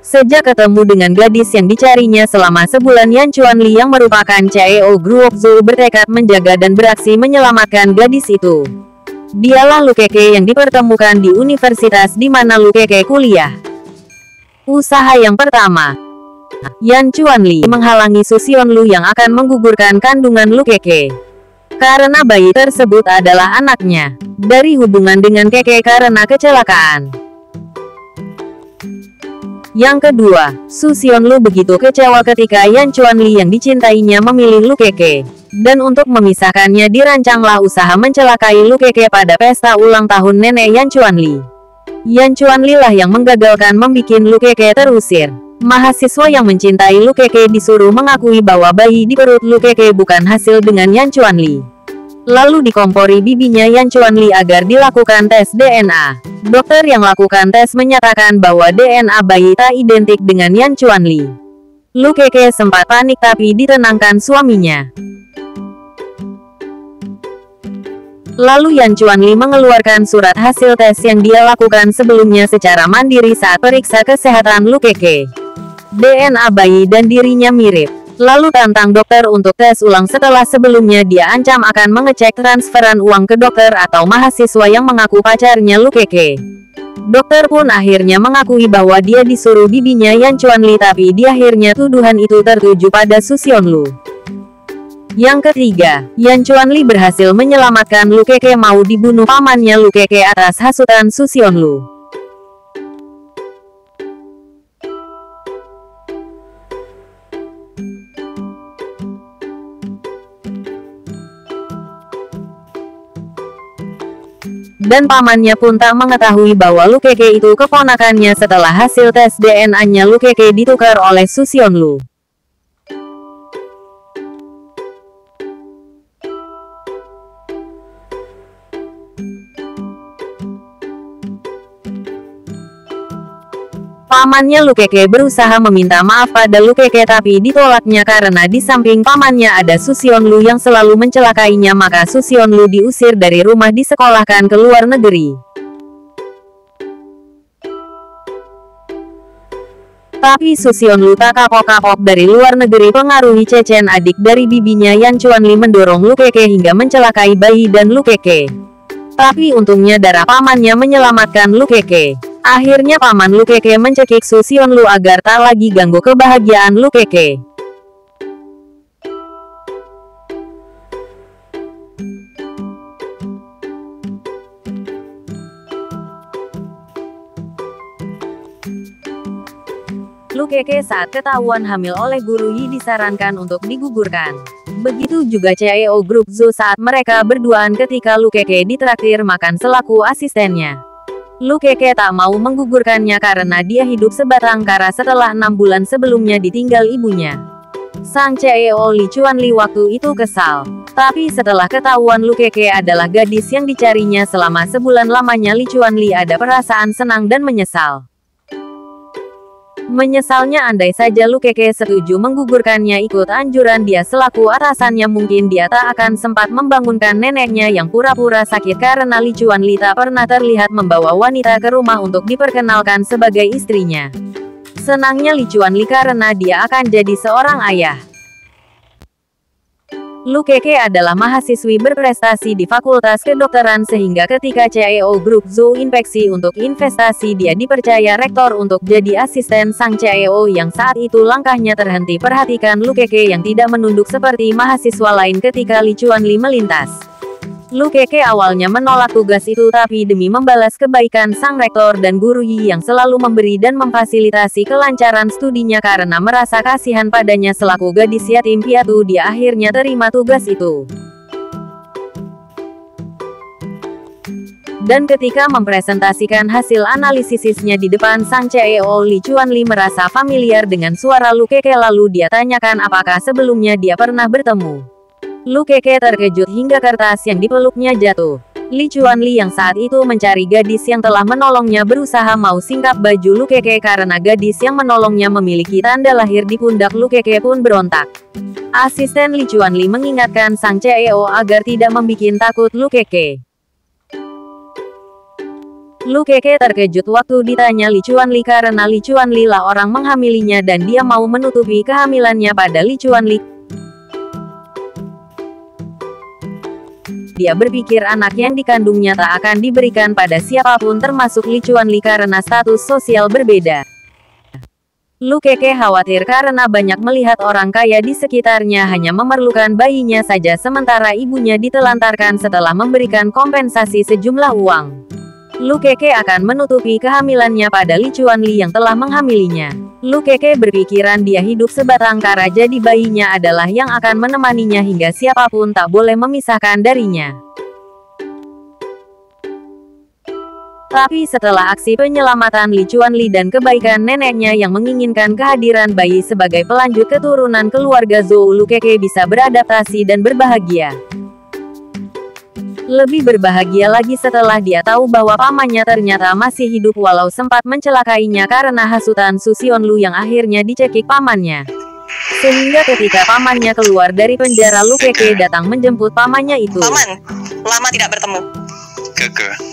Sejak ketemu dengan gadis yang dicarinya selama sebulan, Yan Chuanli yang merupakan CEO Grup Zhou bertekad menjaga dan beraksi menyelamatkan gadis itu. Dialah Lu Keke yang dipertemukan di universitas di mana Lu Keke kuliah. Usaha yang pertama, Yan Chuanli menghalangi Su Xianlu yang akan menggugurkan kandungan Lu Keke. Karena bayi tersebut adalah anaknya dari hubungan dengan Keke karena kecelakaan. Yang kedua, Su Xianlu begitu kecewa ketika Yan Chuanli yang dicintainya memilih Lu Keke. Dan untuk memisahkannya dirancanglah usaha mencelakai Lu Keke pada pesta ulang tahun nenek Yan Chuanli. Yan Chuanli lah yang menggagalkan membuat Lu Keke terusir. Mahasiswa yang mencintai Lu Keke disuruh mengakui bahwa bayi di perut Lu Keke bukan hasil dengan Yan Chuanli. Lalu dikompori bibinya Yan Chuanli agar dilakukan tes DNA. Dokter yang lakukan tes menyatakan bahwa DNA bayi tak identik dengan Yan Chuanli. Lu Keke sempat panik tapi ditenangkan suaminya. Lalu Yan Chuanli mengeluarkan surat hasil tes yang dia lakukan sebelumnya secara mandiri saat periksa kesehatan Lu Keke. DNA bayi dan dirinya mirip. Lalu tantang dokter untuk tes ulang setelah sebelumnya dia ancam akan mengecek transferan uang ke dokter atau mahasiswa yang mengaku pacarnya Lu Keke. Dokter pun akhirnya mengakui bahwa dia disuruh bibinya Yan Chuanli, tapi di akhirnya tuduhan itu tertuju pada Su Xianlu. Yang ketiga, Yan Chuanli berhasil menyelamatkan Lu Keke mau dibunuh pamannya Lu Keke atas hasutan Su Xianlu. Dan pamannya pun tak mengetahui bahwa Lu Keke itu keponakannya setelah hasil tes DNA-nya Lu Keke ditukar oleh Su Xianlu. Pamannya Lu Keke berusaha meminta maaf pada Lu Keke tapi ditolaknya karena di samping pamannya ada Su Xianlu yang selalu mencelakainya, maka Su Xianlu diusir dari rumah disekolahkan ke luar negeri. Tapi Su Xianlu tak kapok-kapok dari luar negeri pengaruhi Chechen, adik dari bibinya Yan Chuanli, mendorong Lu Keke hingga mencelakai bayi dan Lu Keke. Tapi untungnya darah pamannya menyelamatkan Lu Keke. Akhirnya paman Lu Keke mencekik Su Xianlu agar tak lagi ganggu kebahagiaan Lu Keke. Lu Keke saat ketahuan hamil oleh guru Yi disarankan untuk digugurkan. Begitu juga CEO Grup Zhou saat mereka berduaan ketika Lu Keke ditraktir makan selaku asistennya. Lu Keke tak mau menggugurkannya karena dia hidup sebatang kara setelah 6 bulan sebelumnya ditinggal ibunya. Sang CEO Li Chuanli waktu itu kesal. Tapi setelah ketahuan Lu Keke adalah gadis yang dicarinya selama sebulan lamanya, Li Chuanli ada perasaan senang dan menyesal. Menyesalnya andai saja Lu Keke setuju menggugurkannya ikut anjuran dia selaku atasannya, mungkin dia tak akan sempat membangunkan neneknya yang pura-pura sakit karena Li Chuanli tak pernah terlihat membawa wanita ke rumah untuk diperkenalkan sebagai istrinya. Senangnya Li Chuanli karena dia akan jadi seorang ayah. Lu Keke adalah mahasiswi berprestasi di Fakultas Kedokteran sehingga ketika CEO Grup Zhou inspeksi untuk investasi dia dipercaya rektor untuk jadi asisten sang CEO yang saat itu langkahnya terhenti. Perhatikan Lu Keke yang tidak menunduk seperti mahasiswa lain ketika Li Chuanli melintas. Lu Keke awalnya menolak tugas itu tapi demi membalas kebaikan sang rektor dan guru Yi yang selalu memberi dan memfasilitasi kelancaran studinya karena merasa kasihan padanya selaku gadis yatim piatu, dia akhirnya terima tugas itu. Dan ketika mempresentasikan hasil analisisnya di depan sang CEO, Li Chuanli merasa familiar dengan suara Lu Keke, lalu dia tanyakan apakah sebelumnya dia pernah bertemu. Lu Keke terkejut hingga kertas yang dipeluknya jatuh. Li Chuanli yang saat itu mencari gadis yang telah menolongnya berusaha mau singkap baju Lu Keke karena gadis yang menolongnya memiliki tanda lahir di pundak. Lu Keke pun berontak. Asisten Li Chuanli mengingatkan sang CEO agar tidak membikin takut Lu Keke. Lu Keke terkejut waktu ditanya Li Chuanli karena Li Chuanli lah orang menghamilinya dan dia mau menutupi kehamilannya pada Li Chuanli. Dia berpikir anak yang dikandungnya tak akan diberikan pada siapapun termasuk Li Chuanli karena status sosial berbeda. Lu Keke khawatir karena banyak melihat orang kaya di sekitarnya hanya memerlukan bayinya saja sementara ibunya ditelantarkan setelah memberikan kompensasi sejumlah uang. Lu Keke akan menutupi kehamilannya pada Li Chuanli yang telah menghamilinya. Lu Keke berpikiran dia hidup sebatang kara jadi bayinya adalah yang akan menemaninya hingga siapapun tak boleh memisahkan darinya. Tapi setelah aksi penyelamatan Li Chuanli dan kebaikan neneknya yang menginginkan kehadiran bayi sebagai pelanjut keturunan keluarga Zhou, Lu Keke bisa beradaptasi dan berbahagia. Lebih berbahagia lagi setelah dia tahu bahwa pamannya ternyata masih hidup walau sempat mencelakainya karena hasutan Su Xionglu yang akhirnya dicekik pamannya. Sehingga ketika pamannya keluar dari penjara, Lu Keke datang menjemput pamannya itu. Paman, lama tidak bertemu. Keke.